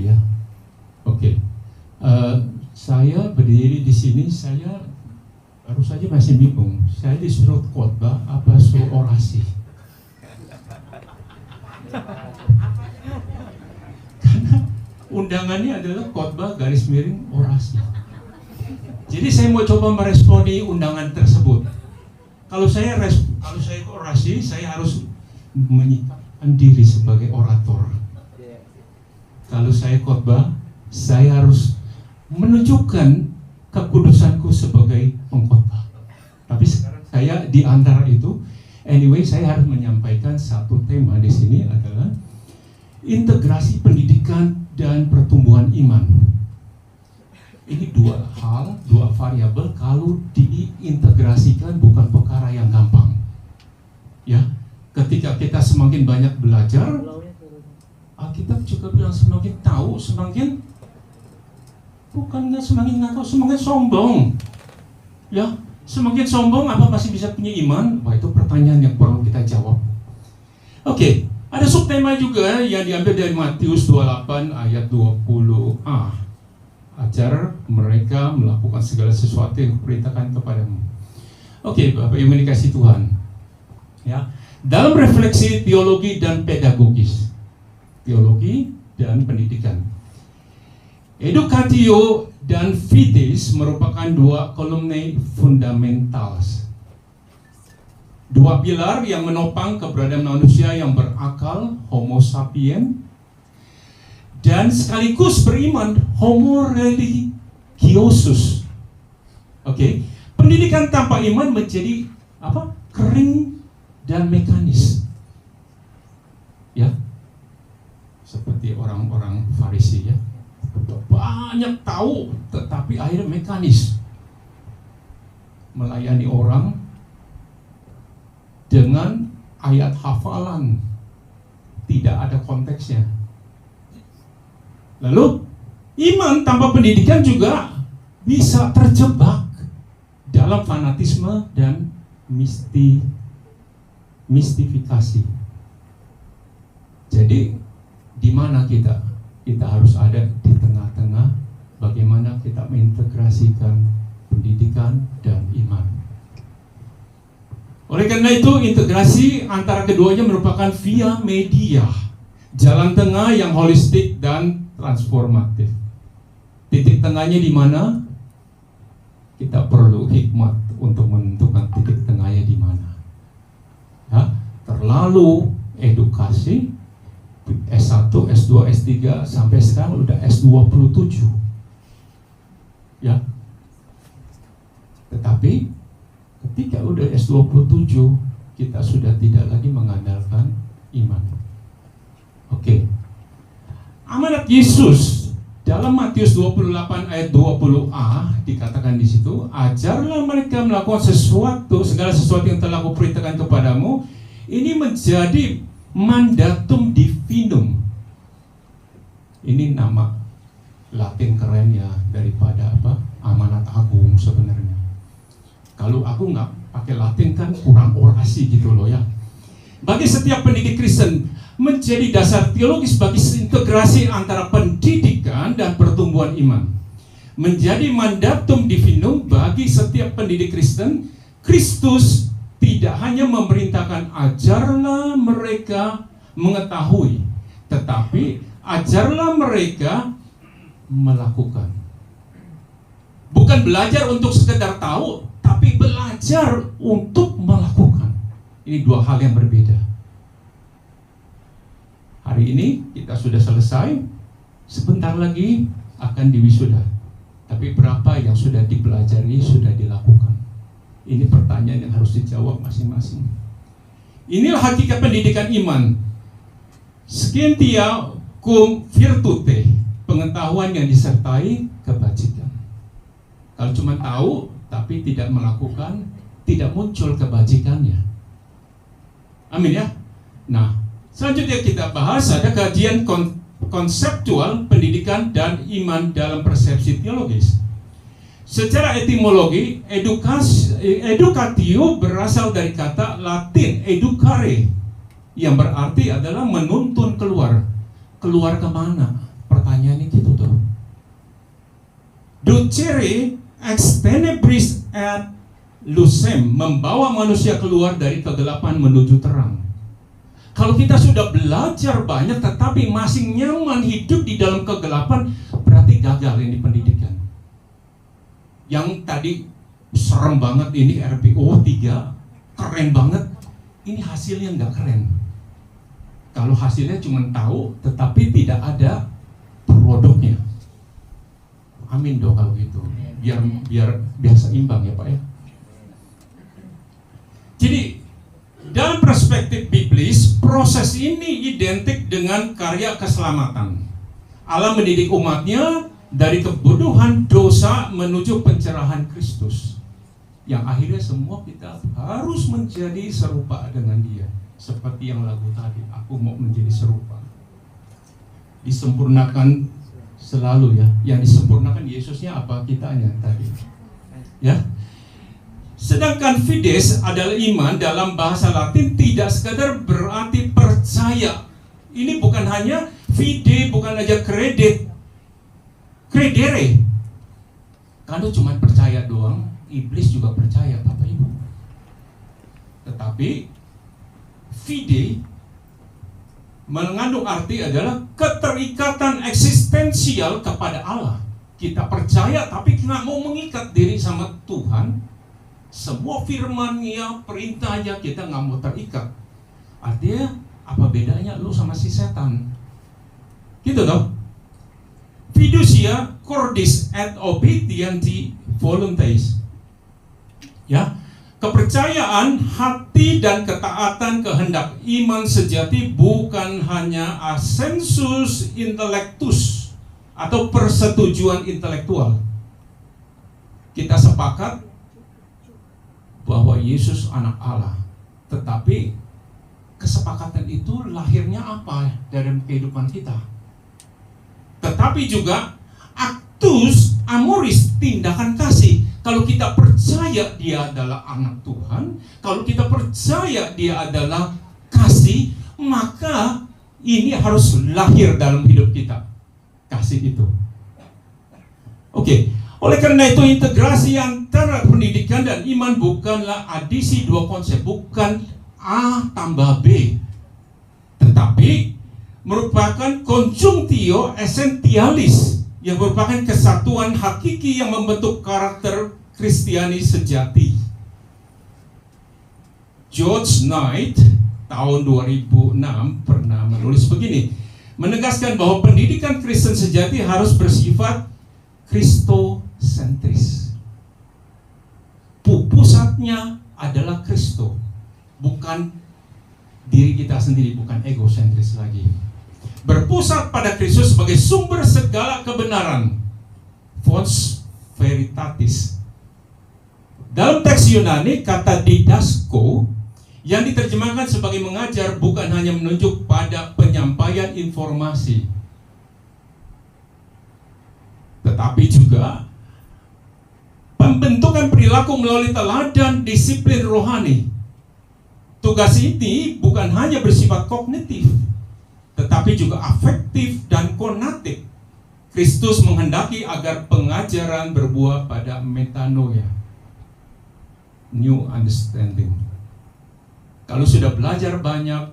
ya. Oke. Saya berdiri di sini, saya baru saja masih bingung. Saya disuruh khotbah apa suruh orasi? Karena undangannya adalah khotbah garis miring orasi. Jadi saya mau coba meresponi undangan tersebut. Kalau saya orasi, saya harus menyikapkan diri sebagai orator. Kalau saya khotbah, saya harus menunjukkan kekudusanku sebagai pengkhotbah. Tapi sekarang saya di antara itu, anyway, saya harus menyampaikan satu tema di sini adalah integrasi pendidikan dan pertumbuhan iman. Ini dua variabel kalau diintegrasikan bukan perkara yang gampang. Ya, ketika kita semakin banyak belajar, Alkitab juga bilang semakin tahu, semakin semakin sombong. Ya, semakin sombong apa masih bisa punya iman? Wah, itu pertanyaan yang perlu kita jawab. Oke, ada subtema juga yang diambil dari Matius 28 ayat 20a. Ajar mereka melakukan segala sesuatu yang kuperintahkan kepadamu. Oke, Bapak Ibu yang dikasihi Tuhan. Ya, dalam refleksi teologi dan pedagogis. Teologi dan pendidikan. Educatio dan Fides merupakan dua kolumne fundamental. Dua pilar yang menopang keberadaan manusia yang berakal, Homo sapien, dan sekaligus beriman, Homo religiosus. Oke, pendidikan tanpa iman menjadi apa? Kering dan mekanis. Ya, seperti orang-orang Farisi ya. Banyak tahu, tetapi akhirnya mekanis. Melayani orang dengan ayat hafalan, tidak ada konteksnya. Lalu, iman tanpa pendidikan juga bisa terjebak dalam fanatisme dan mistifikasi. Jadi, di mana kita? Kita harus ada di tengah-tengah. Bagaimana kita mengintegrasikan pendidikan dan iman. Oleh karena itu, integrasi antara keduanya merupakan via media, jalan tengah yang holistik dan transformatif. Titik tengahnya di mana? Kita perlu hikmat untuk menentukan titik tengahnya di mana. Ya, terlalu edukasi S1, S2, S3 sampai sekarang udah S27. Ya. Tetapi ketika udah S27 kita sudah tidak lagi mengandalkan iman. Oke. Amanat Yesus dalam Matius 28 ayat 20a dikatakan di situ, ajarlah mereka melakukan segala sesuatu yang telah kuperintahkan kepadamu. Ini menjadi mandatum divinum. Ini nama Latin keren ya daripada apa? Amanat agung sebenarnya. Kalau aku nggak pakai Latin kan kurang orasi gitu loh ya. Bagi setiap pendidik Kristen menjadi dasar teologis bagi integrasi antara pendidikan dan pertumbuhan iman. Menjadi mandatum divinum bagi setiap pendidik Kristen. Kristus tidak hanya memerintahkan ajarlah mereka mengetahui, tetapi ajarlah mereka melakukan. Bukan belajar untuk sekedar tahu, tapi belajar untuk melakukan. Ini dua hal yang berbeda. Hari ini kita sudah selesai, sebentar lagi akan diwisuda. Tapi berapa yang sudah dipelajari, sudah dilakukan? Ini pertanyaan yang harus dijawab masing-masing. Inilah hakikat pendidikan iman. Scientia cum virtute, pengetahuan yang disertai kebajikan. Kalau cuma tahu tapi tidak melakukan, tidak muncul kebajikannya. Amin ya. Nah, selanjutnya kita bahas ada kajian konseptual pendidikan dan iman dalam persepsi teologis. Secara etimologi, educatio berasal dari kata Latin educare, yang berarti adalah menuntun keluar. Keluar kemana? Pertanyaan. pertanyaan itu tuh. Ducere ex tenebris et lucem, membawa manusia keluar dari kegelapan menuju terang. Kalau kita sudah belajar banyak tetapi masih nyaman hidup di dalam kegelapan, berarti gagal ini pendidikan. Yang tadi serem banget ini RPO 3, keren banget, ini hasilnya nggak keren. Kalau hasilnya cuma tahu tetapi tidak ada produknya. Amin dong kalau gitu. Biar seimbang ya Pak ya. Jadi dalam perspektif biblis, proses ini identik dengan karya keselamatan. Allah mendidik umatnya dari kebodohan dosa menuju pencerahan Kristus, yang akhirnya semua kita harus menjadi serupa dengan Dia. Seperti yang lagu tadi, aku mau menjadi serupa. Disempurnakan selalu ya. Yang disempurnakan Yesusnya apa? Kitanya tadi. Ya. Sedangkan fides adalah iman dalam bahasa Latin tidak sekadar berarti percaya. Ini bukan hanya fide, bukan aja kredit. Credere. Kalau cuma percaya doang, iblis juga percaya Bapak Ibu. Tetapi fide mengandung arti adalah keterikatan eksistensial kepada Allah. Kita percaya tapi nggak mau mengikat diri sama Tuhan. Semua firman-Nya, perintahnya kita nggak mau terikat. Artinya apa bedanya lu sama si setan? Gitu toh? Fiducia cordis et obedienti voluntas. Ya, kepercayaan, hati dan ketaatan kehendak iman sejati bukan hanya assensus intellectus atau persetujuan intelektual. Kita sepakat bahwa Yesus anak Allah, tetapi kesepakatan itu lahirnya apa dalam kehidupan kita? Tetapi juga actus amoris, tindakan kasih. Kalau kita percaya Dia adalah anak Tuhan, kalau kita percaya Dia adalah kasih, maka ini harus lahir dalam hidup kita, kasih itu. Oke. Oleh karena itu integrasi antara pendidikan dan iman bukanlah adisi dua konsep, bukan A tambah B, tetapi merupakan conjunctio essentialis yang merupakan kesatuan hakiki yang membentuk karakter Kristiani sejati. George Knight tahun 2006 pernah menulis begini, menegaskan bahwa pendidikan Kristen sejati harus bersifat Kristosentris. Pusatnya adalah Kristo, bukan diri kita sendiri, bukan egosentris lagi. Berpusat pada Kristus sebagai sumber segala kebenaran, fons veritatis. Dalam teks Yunani, kata didasko yang diterjemahkan sebagai mengajar bukan hanya menunjuk pada penyampaian informasi, tetapi juga pembentukan perilaku melalui teladan disiplin rohani. Tugas ini bukan hanya bersifat kognitif, tetapi juga afektif dan konatif. Kristus menghendaki agar pengajaran berbuah pada metanoia, new understanding. Kalau sudah belajar banyak,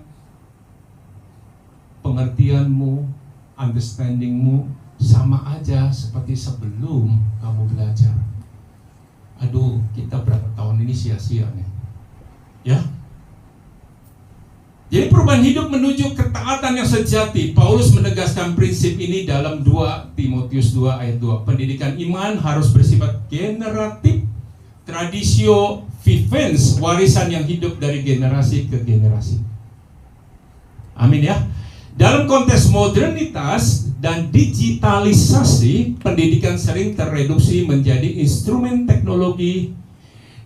pengertianmu, understandingmu sama aja seperti sebelum kamu belajar. Aduh, kita berapa tahun ini sia-sia nih. Ya. Jadi perubahan hidup menuju ketaatan yang sejati. Paulus menegaskan prinsip ini dalam 2 Timotius 2 ayat 2. Pendidikan iman harus bersifat generatif, traditio vivens, warisan yang hidup dari generasi ke generasi. Amin ya. Dalam konteks modernitas dan digitalisasi, pendidikan sering tereduksi menjadi instrumen teknologi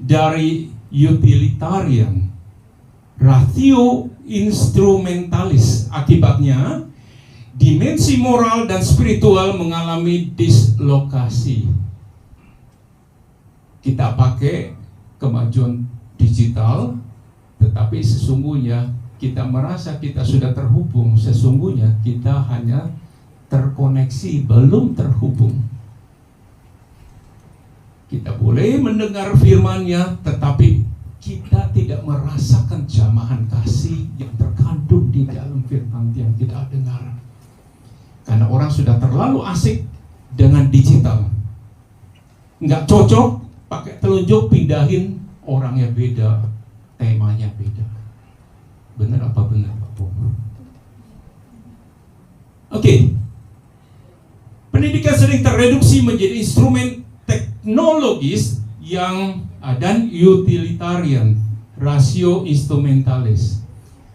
dari utilitarian, ratio instrumentalis. Akibatnya, dimensi moral dan spiritual mengalami dislokasi. Kita pakai kemajuan digital, tetapi sesungguhnya kita merasa kita sudah terhubung, sesungguhnya kita hanya terkoneksi, belum terhubung. Kita boleh mendengar firman-Nya, tetapi kita tidak merasakan jamahan kasih yang terkandung di dalam firman yang kita dengar. Karena orang sudah terlalu asik dengan digital. Nggak cocok, pakai telunjuk, pindahin, orangnya beda, temanya beda. Benar apa benar, Pak Bu? Oke. Pendidikan sering tereduksi menjadi instrumen teknologis dan utilitarian, rasio instrumentalis.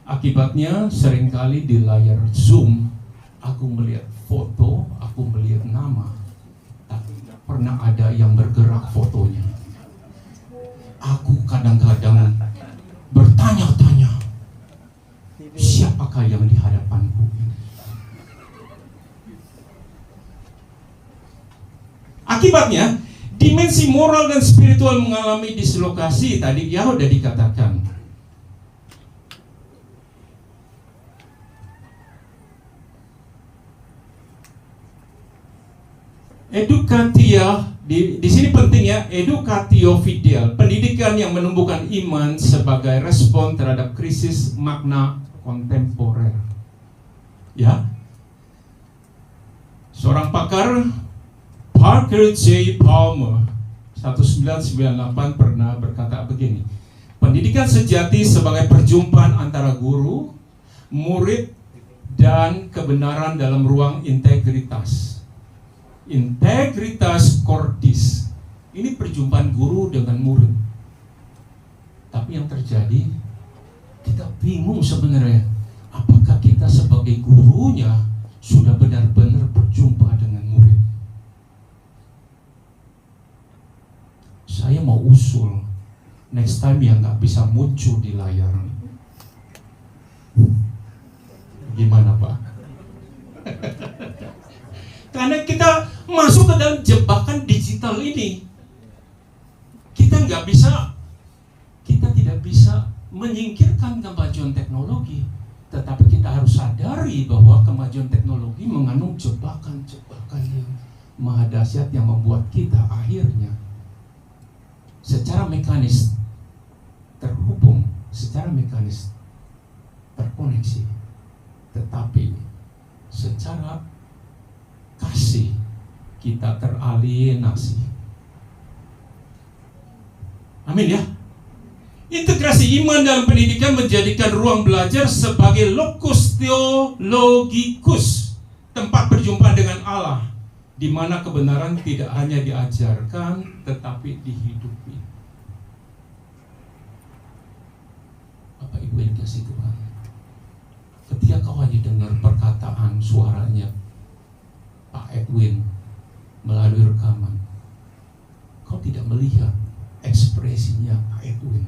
Akibatnya seringkali di layar Zoom aku melihat foto, aku melihat nama, tapi tidak pernah ada yang bergerak fotonya. Aku kadang-kadang bertanya-tanya, siapakah yang di hadapanku? Akibatnya dimensi moral dan spiritual mengalami dislokasi. Tadi ya udah dikatakan. Edukatia di sini penting ya, educatio fidel, pendidikan yang menumbuhkan iman sebagai respon terhadap krisis makna kontemporer. Ya. Seorang pakar, Parker J. Palmer 1998 pernah berkata begini, pendidikan sejati sebagai perjumpaan antara guru, murid, dan kebenaran dalam ruang integritas. Integritas cordis. Ini perjumpaan guru dengan murid. Tapi yang terjadi, kita bingung sebenarnya. Apakah kita sebagai gurunya sudah benar-benar berjumpa dengan murid? Saya mau usul next time yang nggak bisa muncul di layar. Gimana Pak? Karena kita masuk ke dalam jebakan digital ini. Kita tidak bisa menyingkirkan kemajuan teknologi, tetapi kita harus sadari bahwa kemajuan teknologi mengandung jebakan-jebakan yang maha dahsyat yang membuat kita akhirnya secara mekanis terhubung, secara mekanis terkoneksi, tetapi secara kasih kita teralienasi. Amin ya. Integrasi iman dalam pendidikan menjadikan ruang belajar sebagai locus theologicus, tempat perjumpaan dengan Allah, di mana kebenaran tidak hanya diajarkan tetapi dihidupi. Bapak Ibu yang dikasihi Tuhan, ketika kau hanya dengar perkataan suaranya Pak Edwin melalui rekaman, kau tidak melihat ekspresinya Pak Edwin.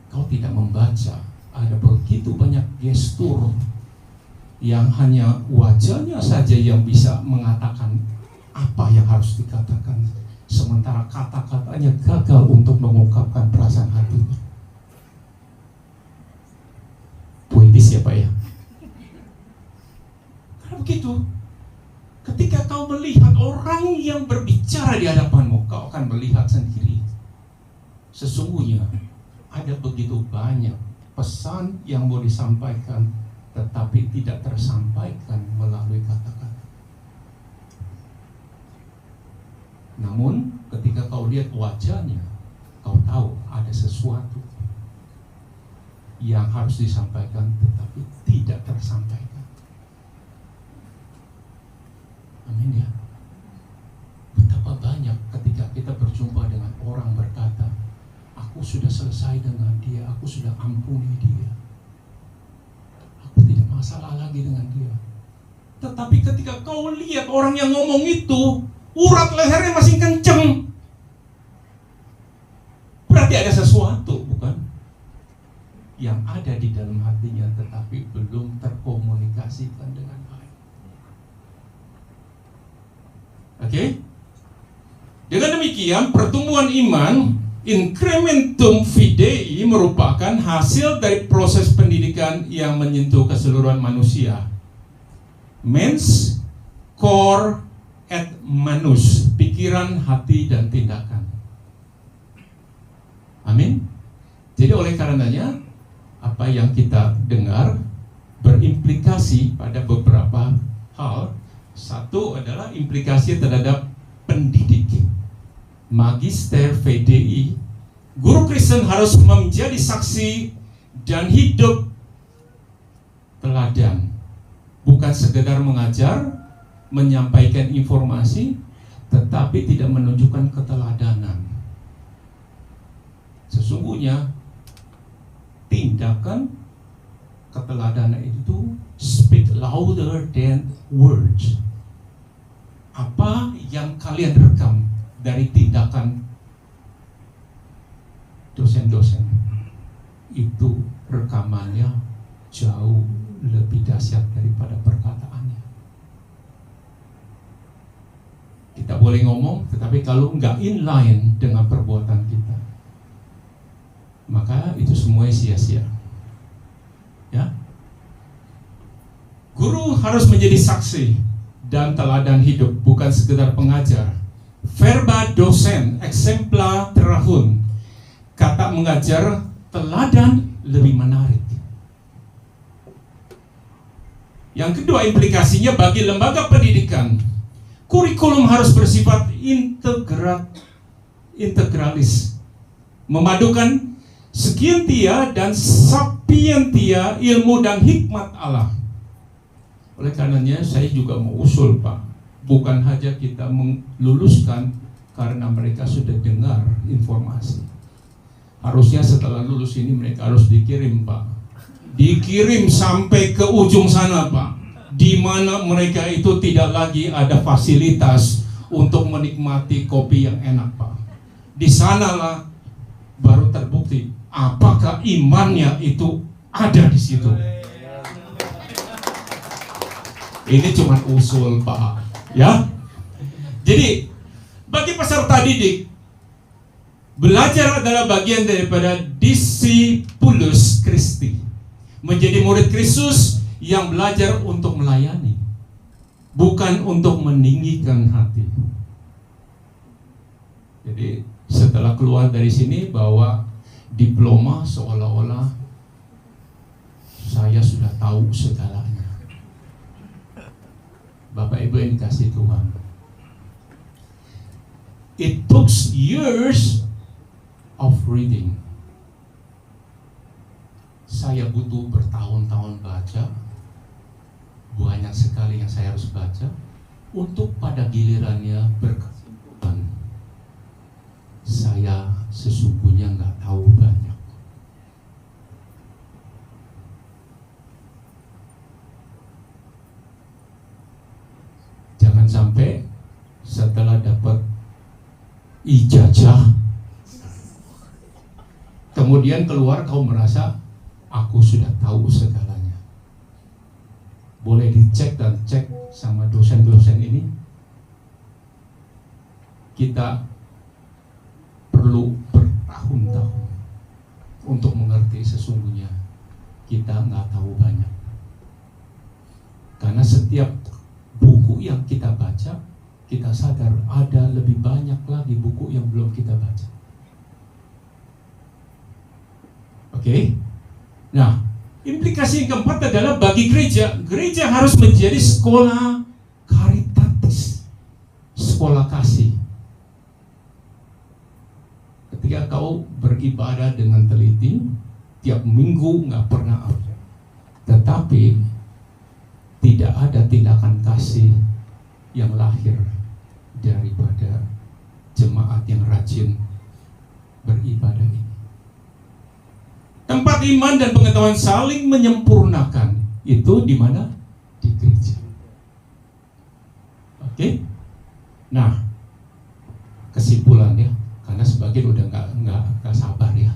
Kau tidak membaca ada begitu banyak gestur yang hanya wajahnya saja yang bisa mengatakan apa yang harus dikatakan, sementara kata-katanya gagal untuk mengungkapkan perasaan hatinya. Puitis ya Pak ya? Karena begitu, ketika kau melihat orang yang berbicara di hadapanmu, kau akan melihat sendiri sesungguhnya ada begitu banyak pesan yang mau disampaikan tetapi tidak tersampaikan melalui kata-kata. Namun ketika kau lihat wajahnya, kau tahu ada sesuatu yang harus disampaikan tetapi tidak tersampaikan. Amin ya. Betapa banyak ketika kita berjumpa dengan orang berkata, aku sudah selesai dengan dia, aku sudah ampuni dia, aku tidak masalah lagi dengan dia. Tetapi ketika kau lihat orang yang ngomong itu, urat lehernya masih kenceng, berarti ada sesuatu, bukan? Yang ada di dalam hatinya tetapi belum terkomunikasikan dengan baik. Oke? Dengan demikian, pertumbuhan iman, incrementum fidei, merupakan hasil dari proses pendidikan yang menyentuh keseluruhan manusia. Mens cor et manus, pikiran, hati, dan tindakan. Amin. Jadi oleh karenanya apa yang kita dengar berimplikasi pada beberapa hal. Satu adalah implikasi terhadap pendidik. Magister VDI, guru Kristen harus menjadi saksi dan hidup teladan, bukan sekedar mengajar, menyampaikan informasi, tetapi tidak menunjukkan keteladanan. Sesungguhnya tindakan keteladanan itu speak louder than words. Apa yang kalian rekam dari tindakan dosen-dosen itu rekamannya jauh lebih dahsyat daripada perkataannya. Kita boleh ngomong, tetapi kalau nggak inline dengan perbuatan kita, maka itu semua sia-sia. Ya, guru harus menjadi saksi dan teladan hidup, bukan sekedar pengajar. Verba docent exempla terahun. Kata mengajar teladan lebih menarik. Yang kedua, implikasinya bagi lembaga pendidikan, kurikulum harus bersifat integralis, memadukan scientia dan sapientia, ilmu dan hikmat Allah. Oleh karenanya saya juga mau usul, Pak, bukan hanya kita meluluskan karena mereka sudah dengar informasi. Harusnya setelah lulus ini mereka harus dikirim, Pak. Dikirim sampai ke ujung sana, Pak, di mana mereka itu tidak lagi ada fasilitas untuk menikmati kopi yang enak, Pak. Di sanalah baru terbukti apakah imannya itu ada di situ. Ini cuma usul, Pak, ya. Jadi bagi peserta didik, belajar adalah bagian daripada discipulus Christi. Menjadi murid Kristus yang belajar untuk melayani, bukan untuk meninggikan hati. Jadi setelah keluar dari sini bawa diploma seolah-olah saya sudah tahu segalanya. Bapak Ibu yang dikasih Tuhan, it took years of reading. Saya butuh bertahun-tahun baca, banyak sekali yang saya harus baca, untuk pada gilirannya berkesimpulan, saya sesungguhnya nggak tahu banyak. Jangan sampai setelah dapat ijazah, kemudian keluar kau merasa aku sudah tahu segalanya. Boleh dicek dan cek sama dosen-dosen ini. Kita perlu bertahun-tahun untuk mengerti sesungguhnya kita nggak tahu banyak. Karena setiap buku yang kita baca, kita sadar ada lebih banyak lagi buku yang belum kita baca. Oke? Nah, implikasi yang keempat adalah bagi gereja. Gereja harus menjadi sekolah karitatis, sekolah kasih. Ketika kau beribadah dengan teliti, tiap minggu nggak pernah absen, tetapi tidak ada tindakan kasih yang lahir daripada jemaat yang rajin beribadah ini. Tempat iman dan pengetahuan saling menyempurnakan itu di mana? Di gereja. Oke? Nah, kesimpulannya, karena sebagian udah nggak sabar ya.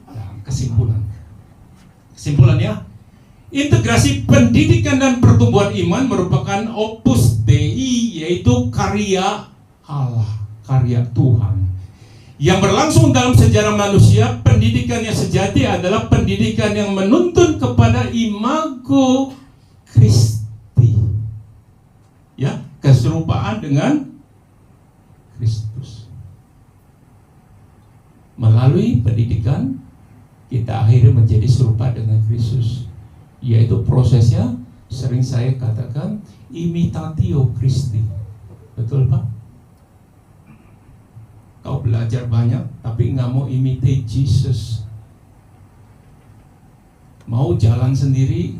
Nah, kesimpulannya, integrasi pendidikan dan pertumbuhan iman merupakan opus Dei, yaitu karya Allah, karya Tuhan, yang berlangsung dalam sejarah manusia. Pendidikan yang sejati adalah pendidikan yang menuntun kepada imago Christi. ya, keserupaan dengan Kristus. Melalui pendidikan kita akhirnya menjadi serupa dengan Kristus, yaitu prosesnya sering saya katakan imitatio Christi. Betul Pak? Kau belajar banyak tapi nggak mau imitate Jesus, mau jalan sendiri,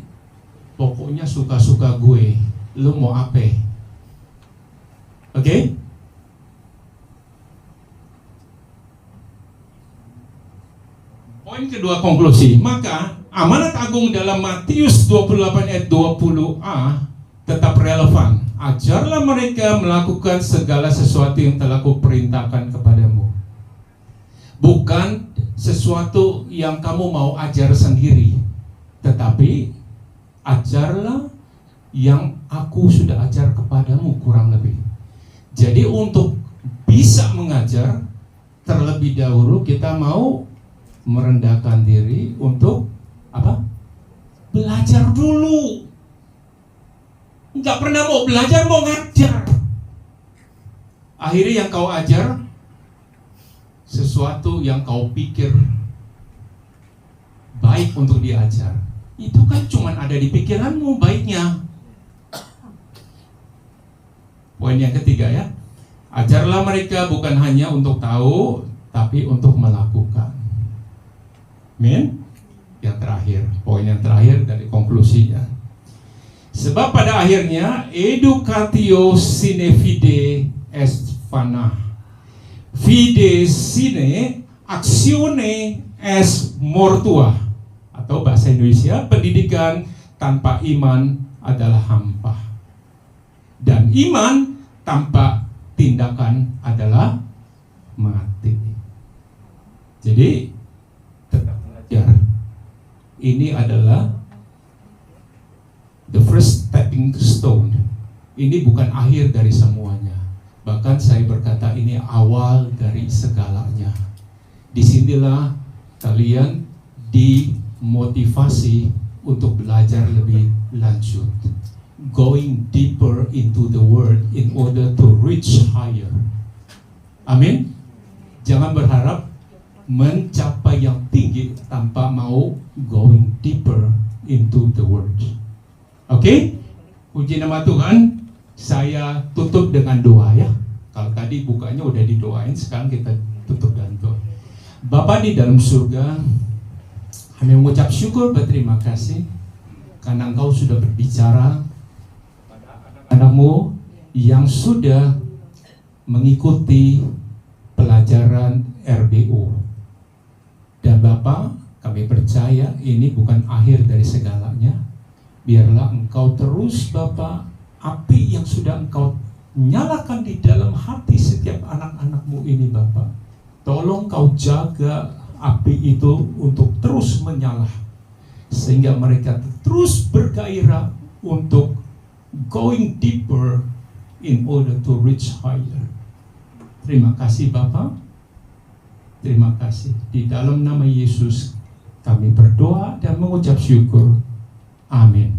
pokoknya suka-suka gue, lu mau apa? Oke? Poin kedua, konklusi. Maka amanat agung dalam Matius 28 ayat 20a tetap relevan. Ajarlah mereka melakukan segala sesuatu yang telah kuperintahkan kepadamu. Bukan sesuatu yang kamu mau ajar sendiri, tetapi ajarlah yang aku sudah ajar kepadamu, kurang lebih. Jadi untuk bisa mengajar, terlebih dahulu kita mau merendahkan diri untuk apa? Belajar dulu. Nggak pernah mau belajar, mau ngajar. Akhirnya yang kau ajar sesuatu yang kau pikir baik untuk diajar, itu kan cuma ada di pikiranmu baiknya. Poin yang ketiga ya, ajarlah mereka bukan hanya untuk tahu, tapi untuk melakukan. Amin. Yang terakhir, poin yang terakhir dari konklusinya. Sebab pada akhirnya educatio sine fide est vana, fide sine actione est mortua, atau bahasa Indonesia, pendidikan tanpa iman adalah hampa, dan iman tanpa tindakan adalah mati. Jadi tetap belajar. Ini adalah the first stepping stone. Ini bukan akhir dari semuanya. Bahkan saya berkata ini awal dari segalanya. Disinilah kalian dimotivasi untuk belajar lebih lanjut, going deeper into the word in order to reach higher. Amin. Jangan berharap mencapai yang tinggi tanpa mau going deeper into the word. Oke? Puji nama Tuhan. Saya tutup dengan doa ya. Kalau tadi bukanya udah didoain, sekarang kita tutup dengan doa. Bapa di dalam surga, kami mengucap syukur, berterima kasih karena Engkau sudah berbicara pada anak-anak-Mu yang sudah mengikuti pelajaran RBU. Dan Bapa, kami percaya ini bukan akhir dari segalanya. Biarlah Engkau terus Bapa, api yang sudah Engkau nyalakan di dalam hati setiap anak-anak-Mu ini Bapa, tolong Kau jaga api itu untuk terus menyala, sehingga mereka terus bergairah untuk going deeper in order to reach higher. Terima kasih Bapa. Terima kasih. Di dalam nama Yesus kami berdoa dan mengucap syukur. Amin.